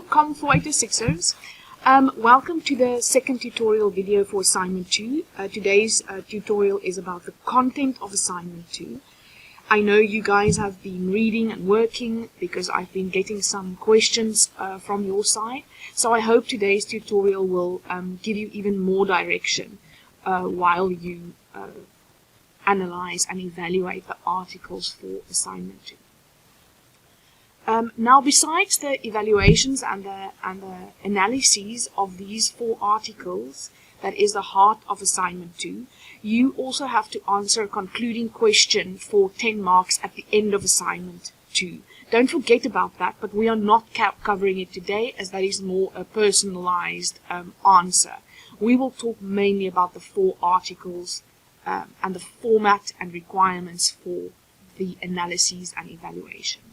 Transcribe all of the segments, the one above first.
Com486ers. Welcome to the second tutorial video for assignment 2. Today's tutorial is about the content of assignment 2. I know you guys have been reading and working because I've been getting some questions from your side. So I hope today's tutorial will give you even more direction while you analyze and evaluate the articles for assignment 2. Now, besides the evaluations and the analyses of these 4 articles, that is the heart of assignment 2, you also have to answer a concluding question for 10 marks at the end of assignment 2. Don't forget about that, but we are not covering it today, as that is more a personalized answer. We will talk mainly about the 4 articles and the format and requirements for the analyses and evaluation.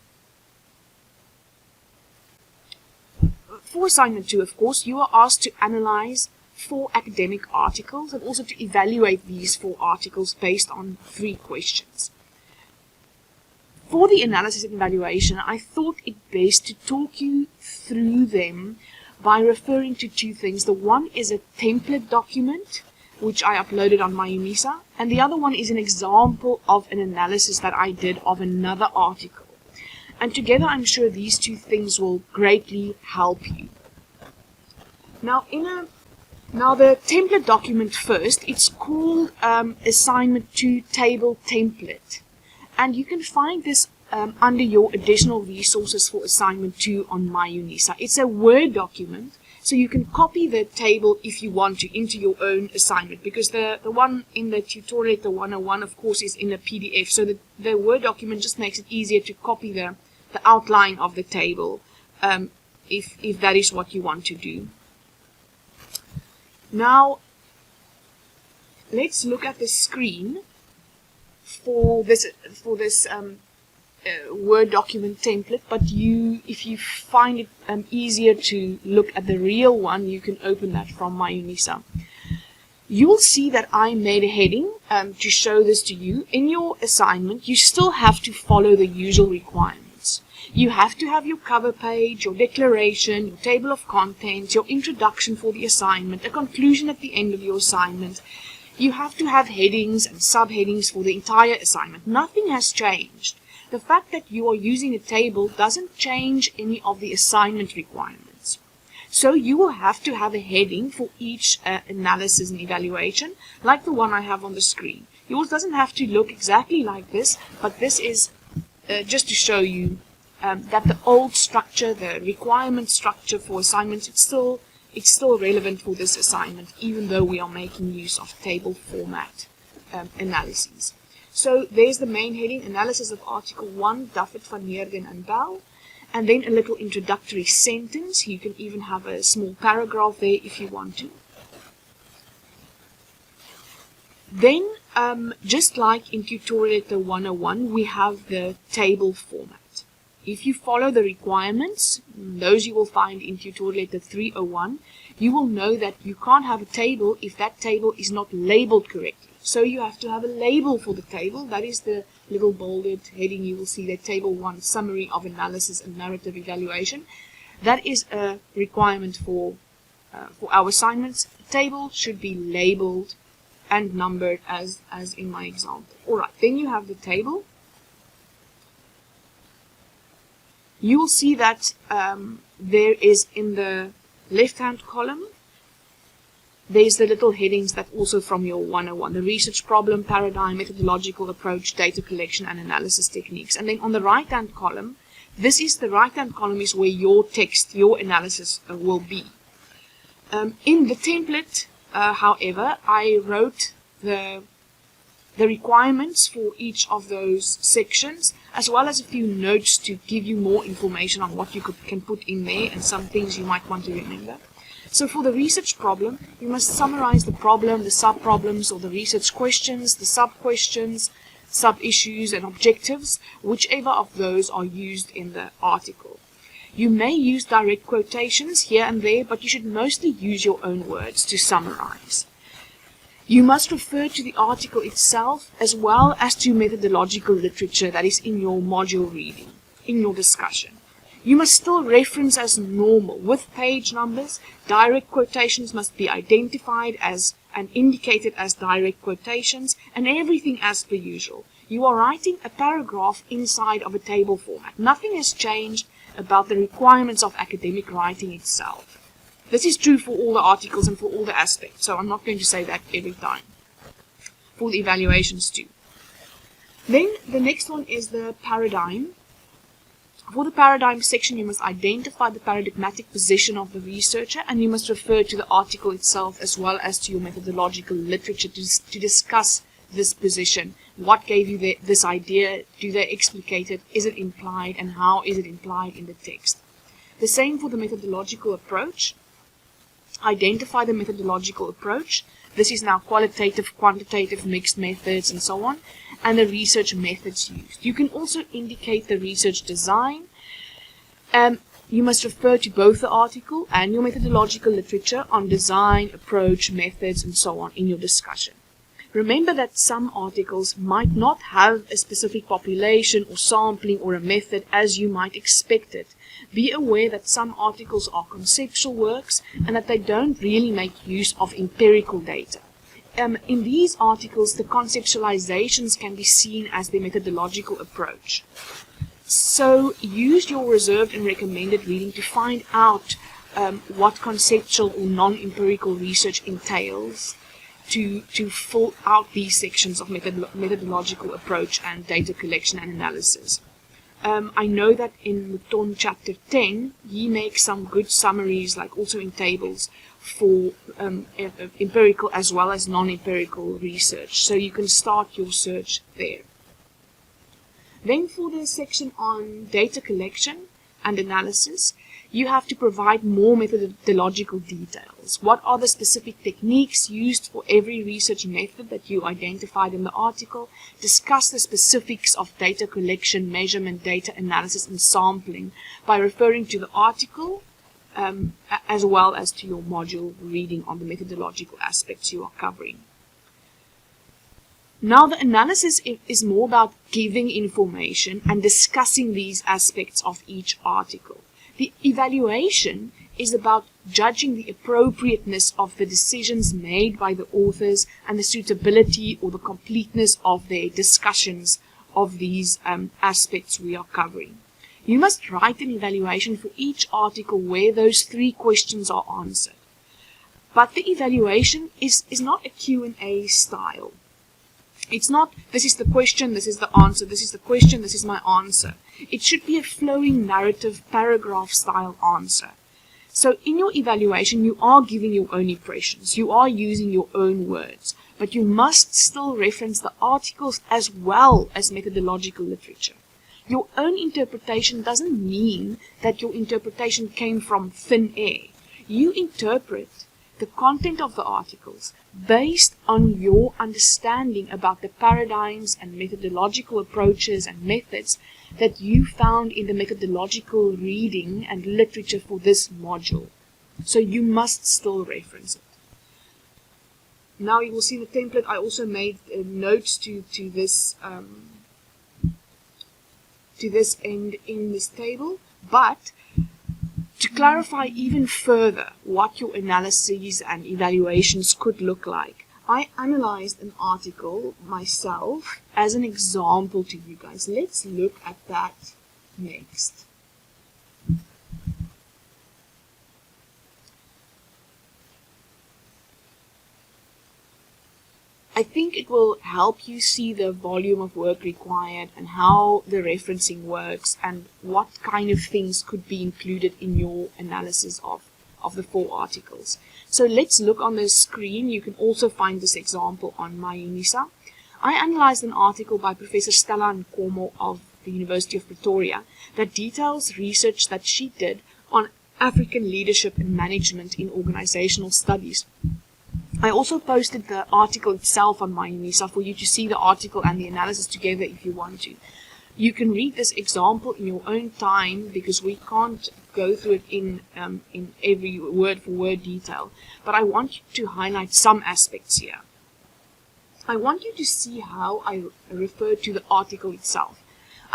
For assignment 2, of course, you are asked to analyze 4 academic articles and also to evaluate these 4 articles based on 3 questions. For the analysis and evaluation, I thought it best to talk you through them by referring to 2 things. The one is a template document, which I uploaded on my UNISA, and the other one is an example of an analysis that I did of another article. And together, I'm sure these 2 things will greatly help you. Now, the template document first, it's called Assignment 2 Table Template. And you can find this under your additional resources for Assignment 2 on my UNISA. It's a Word document, so you can copy the table if you want to into your own assignment, because the one in the tutorial, the 101, of course, is in a PDF. So the Word document just makes it easier to copy the outline of the table if that is what you want to do. Now, let's look at the screen for this Word document template, but if you find it easier to look at the real one, you can open that from my UNISA. You will see that I made a heading to show this to you. In your assignment, you still have to follow the usual requirements. You have to have your cover page, your declaration, your table of contents, your introduction for the assignment, a conclusion at the end of your assignment. You have to have headings and subheadings for the entire assignment. Nothing has changed. The fact that you are using a table doesn't change any of the assignment requirements. So you will have to have a heading for each analysis and evaluation, like the one I have on the screen. Yours doesn't have to look exactly like this, but this is just to show you that the old structure, the requirement structure for assignments, it's still relevant for this assignment, even though we are making use of table format analyses. So there's the main heading, Analysis of Article 1, Duffet, Van Heerden and Bell, and then a little introductory sentence. You can even have a small paragraph there if you want to. Then, just like in Tutorial 101, we have the table format. If you follow the requirements, those you will find in Tutorial 301, you will know that you can't have a table if that table is not labeled correctly. So you have to have a label for the table. That is the little bolded heading you will see there, Table 1, Summary of Analysis and Narrative Evaluation. That is a requirement for our assignments. The table should be labeled and numbered as in my example. Alright, then you have the table. You will see that there is in the left-hand column, there's the little headings that also from your 101, the research problem, paradigm, methodological approach, data collection and analysis techniques. And then on the right-hand column, the right-hand column is where your text, your analysis will be. In the template, however, I wrote the requirements for each of those sections, as well as a few notes to give you more information on what you can put in there and some things you might want to remember. So for the research problem, you must summarize the problem, the sub-problems, or the research questions, the sub-questions, sub-issues, and objectives, whichever of those are used in the article. You may use direct quotations here and there, but you should mostly use your own words to summarize. You must refer to the article itself as well as to methodological literature that is in your module reading, in your discussion. You must still reference as normal with page numbers. Direct quotations must be identified as and indicated as direct quotations, and everything as per usual. You are writing a paragraph inside of a table format. Nothing has changed about the requirements of academic writing itself. This is true for all the articles and for all the aspects, so I'm not going to say that every time. For the evaluations too. Then the next one is the paradigm. For the paradigm section, you must identify the paradigmatic position of the researcher, and you must refer to the article itself as well as to your methodological literature to discuss this position. What gave you this idea? Do they explicate it? Is it implied? And how is it implied in the text? The same for the methodological approach. Identify the methodological approach. This is now qualitative, quantitative, mixed methods, and so on, and the research methods used. You can also indicate the research design. You must refer to both the article and your methodological literature on design, approach, methods, and so on in your discussion. Remember that some articles might not have a specific population or sampling or a method as you might expect it. Be aware that some articles are conceptual works and that they don't really make use of empirical data. In these articles, the conceptualizations can be seen as the methodological approach. So use your reserved and recommended reading to find out what conceptual or non-empirical research entails, to fill out these sections of methodological approach and data collection and analysis. I know that in Mouton chapter 10, he makes some good summaries, like also in tables, for empirical as well as non-empirical research. So you can start your search there. Then for the section on data collection and analysis, you have to provide more methodological details. What are the specific techniques used for every research method that you identified in the article? Discuss the specifics of data collection, measurement, data analysis, and sampling by referring to the article as well as to your module reading on the methodological aspects you are covering. Now the analysis is more about giving information and discussing these aspects of each article. The evaluation is about judging the appropriateness of the decisions made by the authors and the suitability or the completeness of their discussions of these aspects we are covering. You must write an evaluation for each article where those 3 questions are answered. But the evaluation is not a Q&A style. It's not, this is the question, this is the answer, this is the question, this is my answer. It should be a flowing narrative, paragraph style answer. So in your evaluation, you are giving your own impressions, you are using your own words, but you must still reference the articles as well as methodological literature. Your own interpretation doesn't mean that your interpretation came from thin air. You interpret the content of the articles based on your understanding about the paradigms and methodological approaches and methods that you found in the methodological reading and literature for this module. So you must still reference it. Now you will see the template. I also made notes to this end in this table, but to clarify even further what your analyses and evaluations could look like, I analyzed an article myself as an example to you guys. Let's look at that next. I think it will help you see the volume of work required and how the referencing works and what kind of things could be included in your analysis of the 4 articles. So let's look on the screen. You can also find this example on MyUNISA. I analyzed an article by Professor Stella Nkomo of the University of Pretoria that details research that she did on African leadership and management in organizational studies. I also posted the article itself on MyUNISA for you to see the article and the analysis together if you want to. You can read this example in your own time because we can't go through it in every word for word detail, but I want you to highlight some aspects here. I want you to see how I refer to the article itself.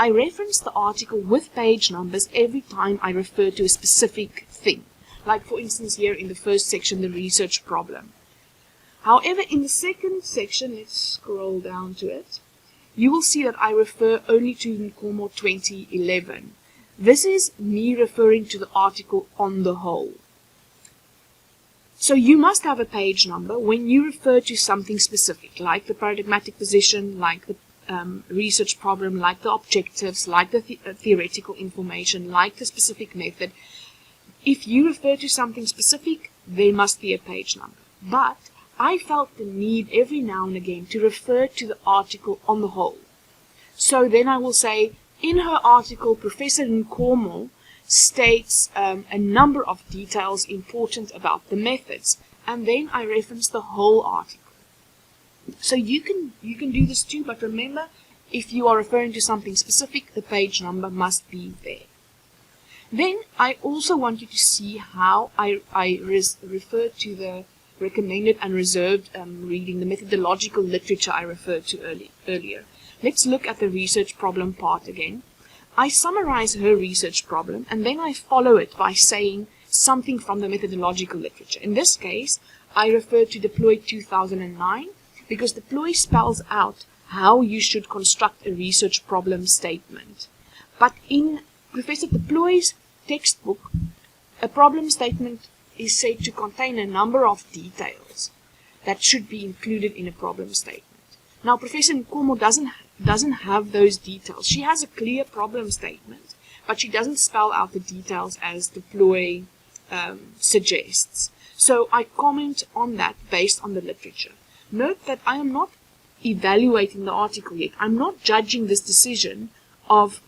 I reference the article with page numbers every time I refer to a specific thing. Like for instance here in the first section, the research problem. However, in the second section, let's scroll down to it, you will see that I refer only to Nkomo 2011. This is me referring to the article on the whole. So you must have a page number when you refer to something specific, like the paradigmatic position, like the research problem, like the objectives, like the theoretical information, like the specific method. If you refer to something specific, there must be a page number. But I felt the need every now and again to refer to the article on the whole. So then I will say, in her article, Professor Nkomo states a number of details important about the methods, and then I reference the whole article. So you can do this too, but remember, if you are referring to something specific, the page number must be there. Then I also want you to see how I refer to the recommended and reserved reading, the methodological literature I referred to earlier. Let's look at the research problem part again. I summarize her research problem and then I follow it by saying something from the methodological literature. In this case, I refer to Deploy 2009 because Deploy spells out how you should construct a research problem statement. But in Professor Deploy's textbook, a problem statement is said to contain a number of details that should be included in a problem statement. Now, Professor Nkomo doesn't have those details. She has a clear problem statement, but she doesn't spell out the details as Deploy suggests. So I comment on that based on the literature. Note that I am not evaluating the article yet. I'm not judging this decision of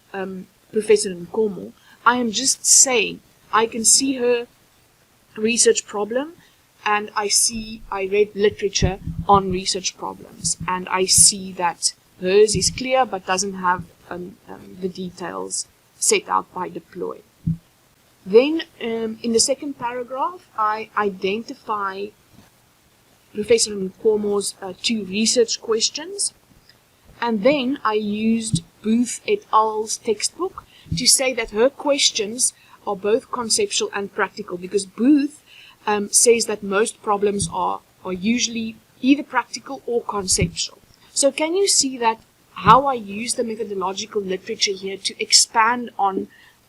Professor Nkomo. I am just saying I can see her research problem, and I read literature on research problems, and I see that hers is clear but doesn't have the details set out by Deploy. Then in the second paragraph, I identify Professor Nkomo's two research questions, and then I used Booth et al.'s textbook to say that her questions are both conceptual and practical, because Booth says that most problems are usually either practical or conceptual. So can you see that how I use the methodological literature here to expand on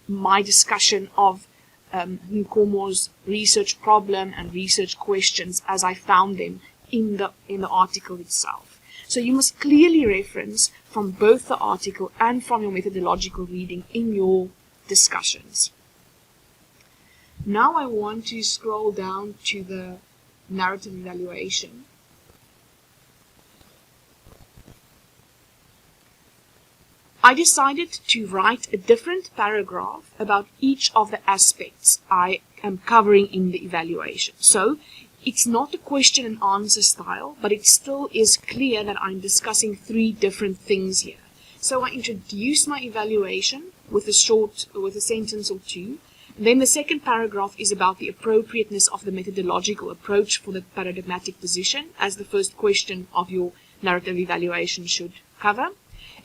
my discussion of Nkomo's research problem and research questions as I found them in the article itself. So you must clearly reference from both the article and from your methodological reading in your discussions. Now I want to scroll down to the narrative evaluation. I decided to write a different paragraph about each of the aspects I am covering in the evaluation. So it's not a question and answer style, but it still is clear that I'm discussing three different things here. So I introduce my evaluation with a sentence or two. Then the second paragraph is about the appropriateness of the methodological approach for the paradigmatic position, as the first question of your narrative evaluation should cover.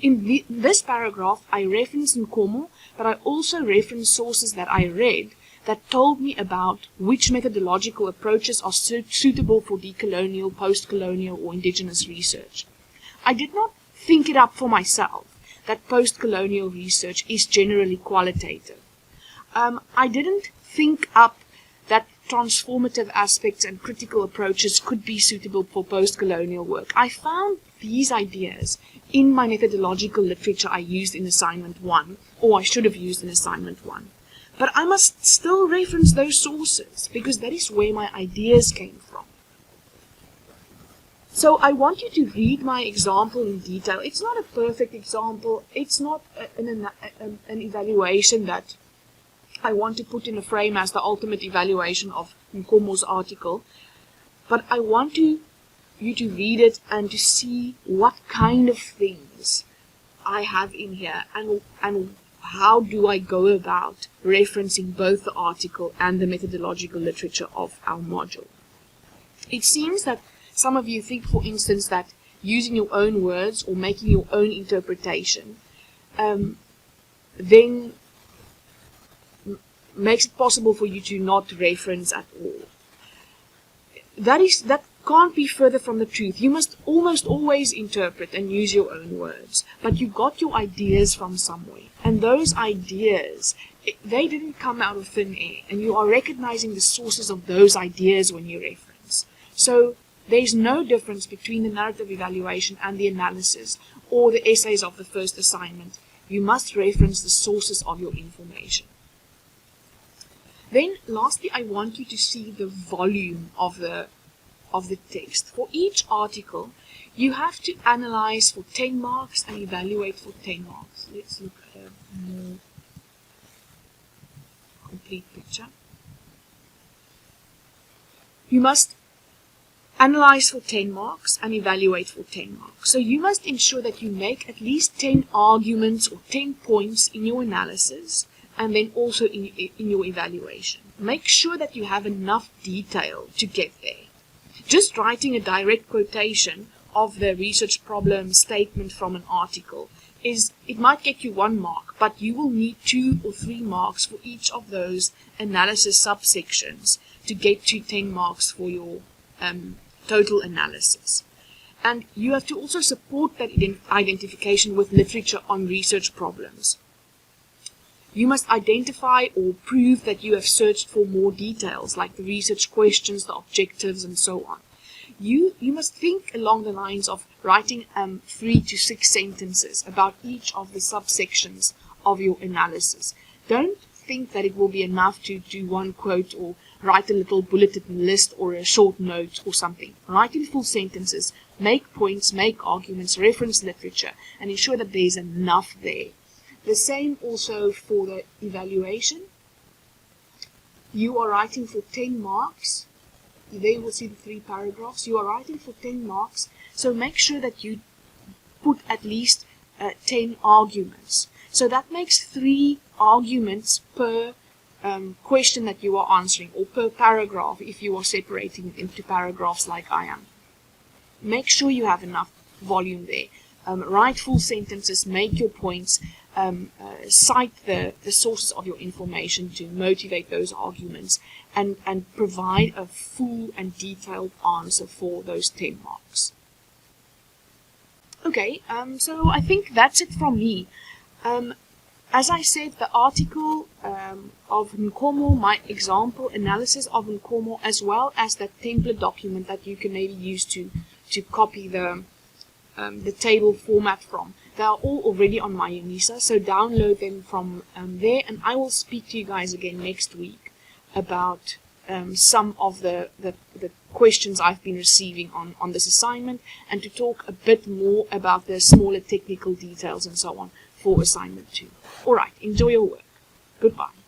In this paragraph, I reference Nkomo, but I also reference sources that I read that told me about which methodological approaches are suitable for decolonial, post-colonial, or indigenous research. I did not think it up for myself that post-colonial research is generally qualitative. I didn't think up that transformative aspects and critical approaches could be suitable for post-colonial work. I found these ideas in my methodological literature I used in Assignment 1, or I should have used in Assignment 1. But I must still reference those sources, because that is where my ideas came from. So I want you to read my example in detail. It's not a perfect example. It's not an evaluation that I want to put in a frame as the ultimate evaluation of Nkomo's article, but I want you to read it and to see what kind of things I have in here and how do I go about referencing both the article and the methodological literature of our module. It seems that some of you think, for instance, that using your own words or making your own interpretation then makes it possible for you to not reference at all. That can't be further from the truth. You must almost always interpret and use your own words, but you got your ideas from somewhere, and those ideas, they didn't come out of thin air, and you are recognizing the sources of those ideas when you reference. So there's no difference between the narrative evaluation and the analysis or the essays of the first assignment. You must reference the sources of your information. Then lastly, I want you to see the volume of the text. For each article, you have to analyze for 10 marks and evaluate for 10 marks. Let's look at a more complete picture. You must analyze for 10 marks and evaluate for 10 marks. So you must ensure that you make at least 10 arguments or 10 points in your analysis, and then also in your evaluation. Make sure that you have enough detail to get there. Just writing a direct quotation of the research problem statement from an article it might get you 1 mark, but you will need 2 or 3 marks for each of those analysis subsections to get to 10 marks for your total analysis. And you have to also support that identification with literature on research problems. You must identify or prove that you have searched for more details, like the research questions, the objectives, and so on. You must think along the lines of writing 3 to 6 sentences about each of the subsections of your analysis. Don't think that it will be enough to do 1 quote or write a little bulleted list or a short note or something. Write in full sentences, make points, make arguments, reference literature, and ensure that there's enough there. The same also for the evaluation. You are writing for 10 marks. There you will see the 3 paragraphs. You are writing for 10 marks, so make sure that you put at least 10 arguments. So that makes 3 arguments per question that you are answering, or per paragraph if you are separating it into paragraphs like I am. Make sure you have enough volume there. Write full sentences, make your points, cite the sources of your information to motivate those arguments, and provide a full and detailed answer for those 10 marks. Okay, so I think that's it from me. As I said, the article of Nkomo, my example analysis of Nkomo, as well as the template document that you can maybe use to copy the table format from. They are all already on my UNISA, so download them from there, and I will speak to you guys again next week about some of the questions I've been receiving on this assignment, and to talk a bit more about the smaller technical details and so on for assignment 2. Alright, enjoy your work. Goodbye.